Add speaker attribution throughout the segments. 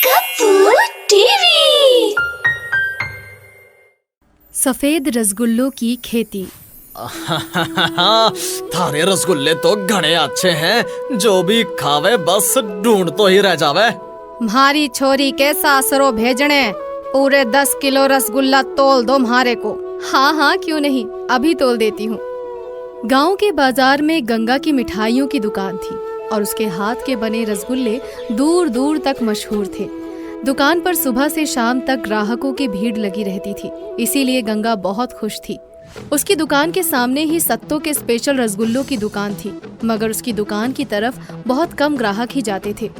Speaker 1: Kapoor TV.
Speaker 2: सफेद रसगुल्लों की खेती।
Speaker 3: थारे रसगुल्ले तो घणे अच्छे हैं, जो भी खावे बस ढूंढ तो ही रह जावे।
Speaker 2: म्हारी छोरी के सासरो भेजने, पूरे 10 किलो रसगुल्ला तोल दो म्हारे को। हाँ हाँ क्यों नहीं, अभी तोल देती हूँ। गांव के बाजार में गंगा की मिठाइयों की दुकान थी और उसके हाथ के बने रसगुल्ले दूर दूर तक मशहूर थे। दुकान पर सुबह से शाम तक ग्राहकों की भीड़ लगी रहती थी, इसीलिए गंगा बहुत खुश थी। उसकी दुकान के सामने ही सत्तों के स्पेशल रसगुल्लों की दुकान थी, मगर उसकी दुकान की तरफ बहुत कम ग्राहक ही जाते थे।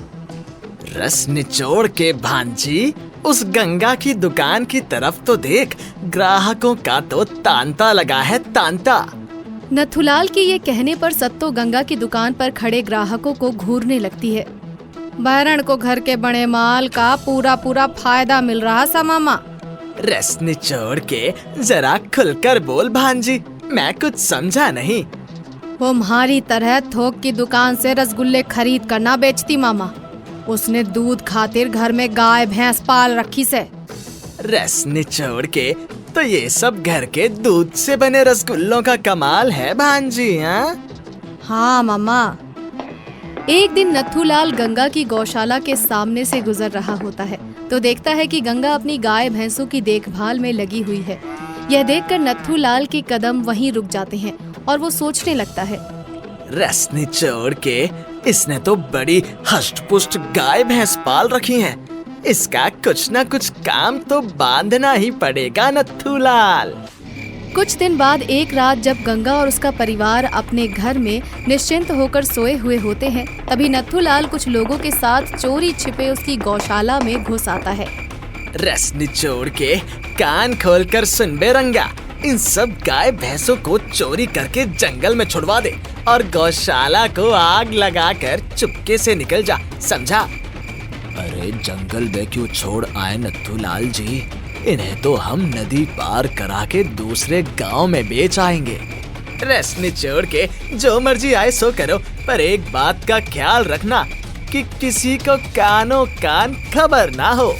Speaker 3: रस निचोड़ के भांजी, उस गंगा की दुकान की तरफ तो देख, ग्राहकों का तो तांता लगा है, तांता।
Speaker 2: नथुलाल के ये कहने पर सत्तो गंगा की दुकान पर खड़े ग्राहकों को घूरने लगती है। बैरण को घर के बने माल का पूरा पूरा फायदा मिल रहा सा मामा।
Speaker 3: रस निचोड़ के जरा खुलकर बोल भांजी, मैं कुछ समझा नहीं।
Speaker 2: वो हमारी तरह थोक की दुकान से रसगुल्ले खरीद कर ना बेचती मामा। उसने दूध खातिर घर में गाय भैंस पाल रखी से।
Speaker 3: रस निचोड़ के तो ये सब घर के दूध से बने रसगुल्लों का कमाल है भांजी।
Speaker 2: हाँ मामा। एक दिन नथुलाल गंगा की गौशाला के सामने से गुजर रहा होता है तो देखता है कि गंगा अपनी गाय भैंसों की देखभाल में लगी हुई है। यह देखकर नथुलाल के कदम वहीं रुक जाते हैं और वो सोचने लगता है,
Speaker 3: रस निचोड़ के इसने तो बड़ी हष्ट-पुष्ट गाय भैंस पाल रखी हैं। इसका कुछ न कुछ काम तो बांधना ही पड़ेगा नथुलाल।
Speaker 2: कुछ दिन बाद एक रात जब गंगा और उसका परिवार अपने घर में निश्चिंत होकर सोए हुए होते हैं, तभी नथुलाल कुछ लोगों के साथ चोरी छिपे उसकी गौशाला में घुस आता है।
Speaker 3: रस निचोड़ के कान खोलकर सुन बे रंगा, इन सब गाय भैंसों को चोरी करके जंगल में छुड़वा दे और गौशाला को आग लगाकर चुपके से निकल जा, समझा? अरे जंगल में क्यों छोड़ आए नथुलाल जी? इन्हें तो हम नदी पार करा के दूसरे गांव में बेच आएंगे। रस निचोड़ के जो मर्जी आए सो करो, पर एक बात का ख्याल रखना कि किसी को कानों कान खबर ना हो।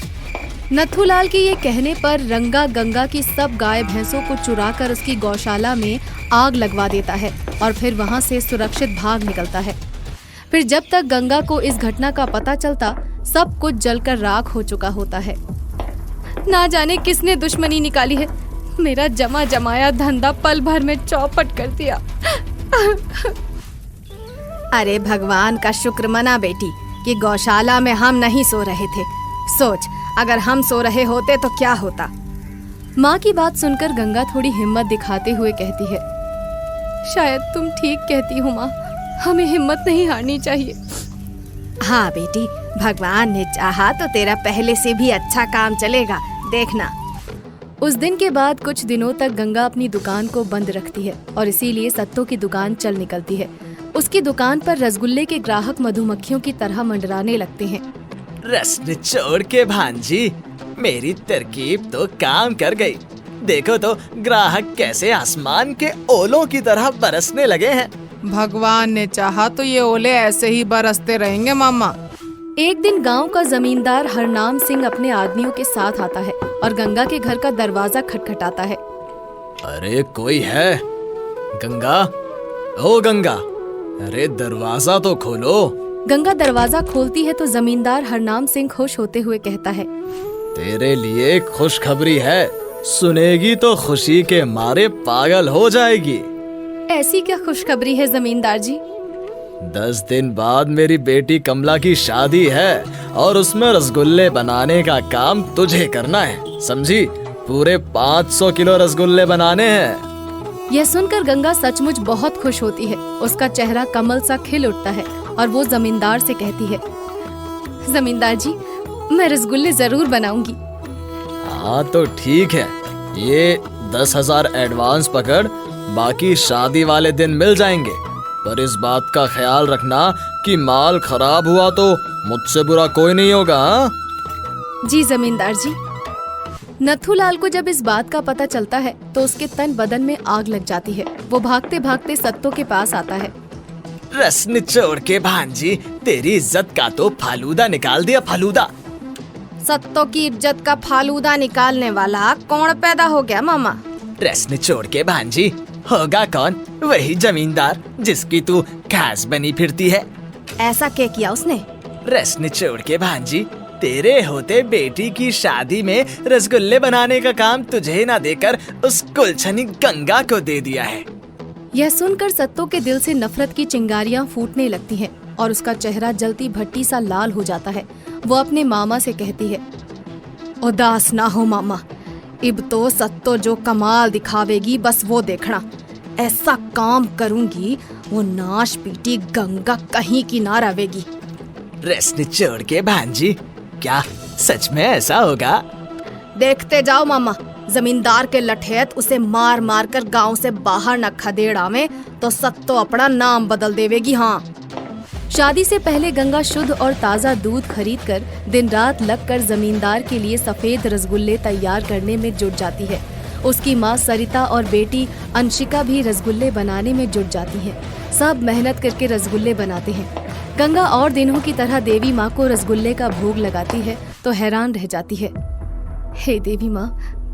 Speaker 2: नथुलाल के ये कहने पर रंगा गंगा की सब गाय भैंसों को चुराकर उसकी गौशाला में आग लगवा देता है और फिर वहाँ से सुरक्षित भाग निकलता है। फिर जब तक गंगा को इस घटना का पता चलता, सब कुछ जलकर राख हो चुका होता है। ना जाने किसने दुश्मनी निकाली है, मेरा जमा जमाया धंधा पल भर में चौपट कर दिया। अरे भगवान का शुक्र मना बेटी कि गौशाला में हम नहीं सो रहे थे। सोच, अगर हम सो रहे होते तो क्या होता। माँ की बात सुनकर गंगा थोड़ी हिम्मत दिखाते हुए कहती है, शायद तुम ठीक कहती हो माँ, हमें हिम्मत नहीं हारनी चाहिए। हाँ बेटी, भगवान ने चाहा तो तेरा पहले से भी अच्छा काम चलेगा, देखना। उस दिन के बाद कुछ दिनों तक गंगा अपनी दुकान को बंद रखती है और इसीलिए सत्तों की दुकान चल निकलती है। उसकी दुकान पर रसगुल्ले के ग्राहक मधुमक्खियों की तरह मंडराने लगते हैं।
Speaker 3: रस निचोड़ के भांजी, मेरी तरकीब तो काम कर गई। देखो तो ग्राहक कैसे आसमान के ओलों की तरह बरसने लगे हैं।
Speaker 4: भगवान ने चाहा तो ये ओले ऐसे ही बरसते रहेंगे मामा।
Speaker 2: एक दिन गांव का जमींदार हरनाम सिंह अपने आदमियों के साथ आता है और गंगा के घर का दरवाजा खटखटाता है।
Speaker 3: अरे कोई है? गंगा, ओ गंगा, अरे दरवाजा तो खोलो।
Speaker 2: गंगा दरवाजा खोलती है तो जमींदार हरनाम सिंह खुश होते हुए कहता है,
Speaker 3: तेरे लिए खुशखबरी है, सुनेगी तो खुशी के मारे पागल हो जाएगी।
Speaker 2: ऐसी क्या खुशखबरी है जमींदार जी?
Speaker 3: 10 दिन बाद मेरी बेटी कमला की शादी है और उसमें रसगुल्ले बनाने का काम तुझे करना है, समझी? पूरे 500 किलो रसगुल्ले बनाने हैं।
Speaker 2: यह सुनकर गंगा सचमुच बहुत खुश होती है। उसका चेहरा कमल सा खिल उठता है और वो जमींदार से कहती है, जमींदार जी, मैं रसगुल्ले जरूर बनाऊंगी।
Speaker 3: हाँ तो ठीक है, ये 10,000 एडवांस पकड़, बाकी शादी वाले दिन मिल जाएंगे। पर इस बात का ख्याल रखना कि माल खराब हुआ तो मुझसे बुरा कोई नहीं होगा।
Speaker 2: जी जमींदार जी। नथुलाल को जब इस बात का पता चलता है तो उसके तन बदन में आग लग जाती है। वो भागते भागते सत्तों के पास आता है।
Speaker 3: रस निचोड़ के भांजी, तेरी इज्जत का तो फालूदा निकाल दिया, फालूदा।
Speaker 2: सत्तो की इज्जत का फालूदा निकालने वाला कौन पैदा हो गया मामा?
Speaker 3: रस निचोड़ के भांजी, होगा कौन? वही जमींदार जिसकी तू खास बनी फिरती है।
Speaker 2: ऐसा क्या किया उसने?
Speaker 3: रस निचोड़ के भांजी, तेरे होते बेटी की शादी में रसगुल्ले बनाने का काम तुझे ना देकर उस कुलछनी गंगा को दे दिया है।
Speaker 2: यह सुनकर सत्तो के दिल से नफरत की चिंगारियां फूटने लगती हैं और उसका चेहरा जलती भट्टी सा लाल हो जाता है। वो अपने मामा से कहती है, उदास ना हो मामा, इब तो सत्तो जो कमाल दिखावेगी बस वो देखना। ऐसा काम करूंगी वो नाश पीटी गंगा कहीं की ना रहेगी।
Speaker 3: रस निचोड़ के भांजी, क्या सच में ऐसा होगा?
Speaker 2: देखते जाओ मामा, जमींदार के लठेत उसे मार मार कर गांव से बाहर न खदेड़ आवे तो सत्तो अपना नाम बदल देवेगी। हाँ। शादी से पहले गंगा शुद्ध और ताज़ा दूध खरीदकर दिन रात लगकर जमींदार के लिए सफेद रसगुल्ले तैयार करने में जुट जाती है। उसकी माँ सरिता और बेटी अंशिका भी रसगुल्ले बनाने में जुट जाती हैं। सब मेहनत करके रसगुल्ले बनाते हैं। गंगा और दिनों की तरह देवी माँ को रसगुल्ले का भोग लगाती है तो हैरान रह जाती है। हे देवी माँ,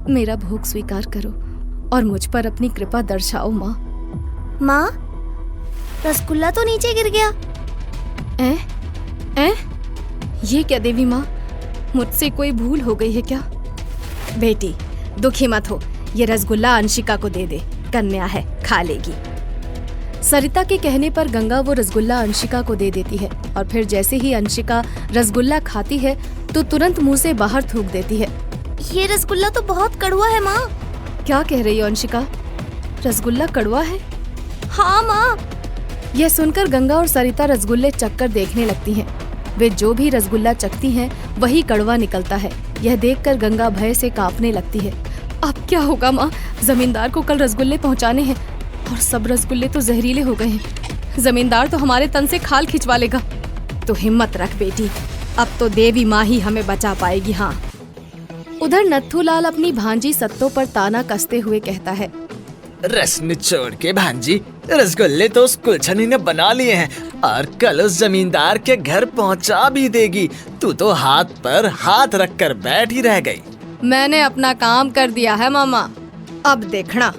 Speaker 2: मेरा भोग स्वीकार करो और मुझ पर अपनी कृपा दर्शाओ माँ।
Speaker 1: माँ, रसगुल्ला तो नीचे गिर गया।
Speaker 2: ये क्या देवी माँ, मुझसे कोई भूल हो गई है क्या? बेटी दुखी मत हो, ये रसगुल्ला अंशिका को दे दे, कन्या है, खा लेगी। सरिता के कहने पर गंगा वो रसगुल्ला अंशिका को दे देती है और फिर जैसे ही अंशिका रसगुल्ला खाती है तो तुरंत मुंह से बाहर थूक देती है।
Speaker 1: ये रसगुल्ला तो बहुत कड़वा है माँ।
Speaker 2: क्या कह रही हो अंशिका? रसगुल्ला कड़वा है?
Speaker 1: हाँ माँ।
Speaker 2: यह सुनकर गंगा और सरिता रसगुल्ले चखकर देखने लगती हैं। वे जो भी रसगुल्ला चखती हैं वही कड़वा निकलता है। यह देखकर गंगा भय से कांपने लगती है। अब क्या होगा माँ? जमींदार को कल रसगुल्ले पहुँचाने हैं और सब रसगुल्ले तो जहरीले हो गए हैं। जमींदार तो हमारे तन से खाल खिंचवा लेगा। तो हिम्मत रख बेटी, अब तो देवी माँ ही हमें बचा पाएगी। हाँ। उधर नत्थूलाल अपनी भांजी सत्तो पर ताना कसते हुए कहता है,
Speaker 3: रस निचोड़ के भांजी, रसगुल्ले तो उस कुलछनी ने बना लिए हैं और कल उस जमींदार के घर पहुंचा भी देगी। तू तो हाथ पर हाथ रखकर बैठ ही रह गई।
Speaker 2: मैंने अपना काम कर दिया है मामा। अब देखना,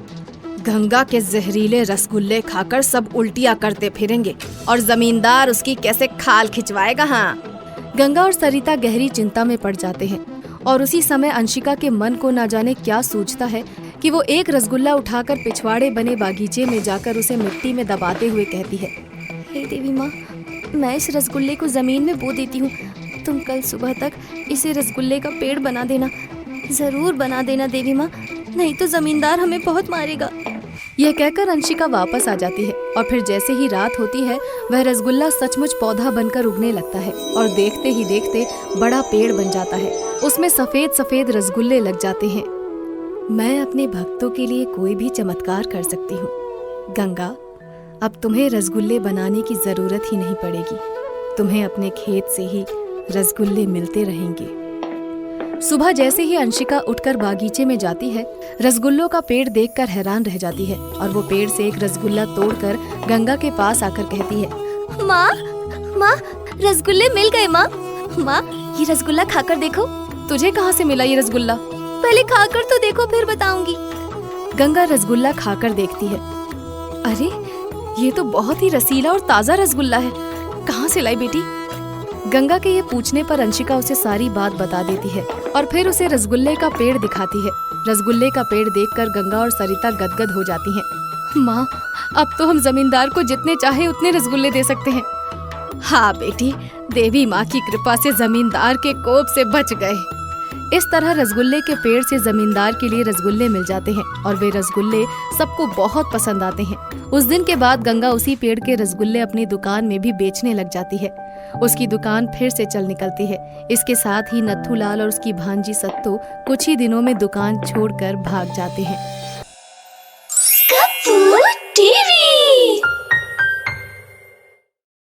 Speaker 2: गंगा के जहरीले रसगुल्ले खाकर सब उल्टियां करते फिरेंगे और जमींदार उसकी कैसे खाल खिंचवाएगा। हाँ। गंगा और सरिता गहरी चिंता में पड़ जाते हैं और उसी समय अंशिका के मन को ना जाने क्या सूझता है कि वो एक रसगुल्ला उठाकर पिछवाड़े बने बागीचे में जाकर उसे मिट्टी में दबाते हुए कहती है,
Speaker 1: हे देवी माँ, मैं इस रसगुल्ले को जमीन में बो देती हूँ। तुम कल सुबह तक इसे रसगुल्ले का पेड़ बना देना, जरूर बना देना देवी माँ, नहीं तो जमींदार हमें बहुत मारेगा।
Speaker 2: यह कहकर अंशिका वापस आ जाती है और फिर जैसे ही रात होती है वह रसगुल्ला सचमुच पौधा बनकर उगने लगता है और देखते ही देखते बड़ा पेड़ बन जाता है। उसमें सफेद सफेद रसगुल्ले लग जाते हैं। मैं अपने भक्तों के लिए कोई भी चमत्कार कर सकती हूँ। गंगा, अब तुम्हें रसगुल्ले बनाने की जरूरत ही नहीं पड़ेगी। तुम्हें अपने खेत से ही रसगुल्ले मिलते रहेंगे। सुबह जैसे ही अंशिका उठकर बागीचे में जाती है, रसगुल्लों का पेड़ देखकर हैरान रह जाती है और वो पेड़ से एक रसगुल्ला तोड़कर गंगा के पास आकर कहती है,
Speaker 1: माँ, माँ, रसगुल्ले मिल गए माँ। माँ, ये रसगुल्ला खाकर देखो।
Speaker 2: तुझे कहाँ से मिला ये रसगुल्ला?
Speaker 1: पहले खाकर तो देखो, फिर बताऊंगी।
Speaker 2: गंगा रसगुल्ला खाकर देखती है। अरे, ये तो बहुत ही रसीला और ताज़ा रसगुल्ला है। कहाँ से लाई बेटी? गंगा के ये पूछने पर अंशिका उसे सारी बात बता देती है और फिर उसे रसगुल्ले का पेड़ दिखाती है। रसगुल्ले का पेड़ देखकर गंगा और सरिता गदगद हो जाती हैं। माँ, अब तो हम जमींदार को जितने चाहे उतने रसगुल्ले दे सकते हैं। हाँ बेटी, देवी माँ की कृपा से जमींदार के कोप से बच गए। इस तरह रसगुल्ले के पेड़ से जमींदार के लिए रसगुल्ले मिल जाते हैं और वे रसगुल्ले सबको बहुत पसंद आते हैं। उस दिन के बाद गंगा उसी पेड़ के रसगुल्ले अपनी दुकान में भी बेचने लग जाती है। उसकी दुकान फिर से चल निकलती है। इसके साथ ही नत्थूलाल और उसकी भांजी सत्तो कुछ ही दिनों में दुकान छोड़कर भाग जाते हैं।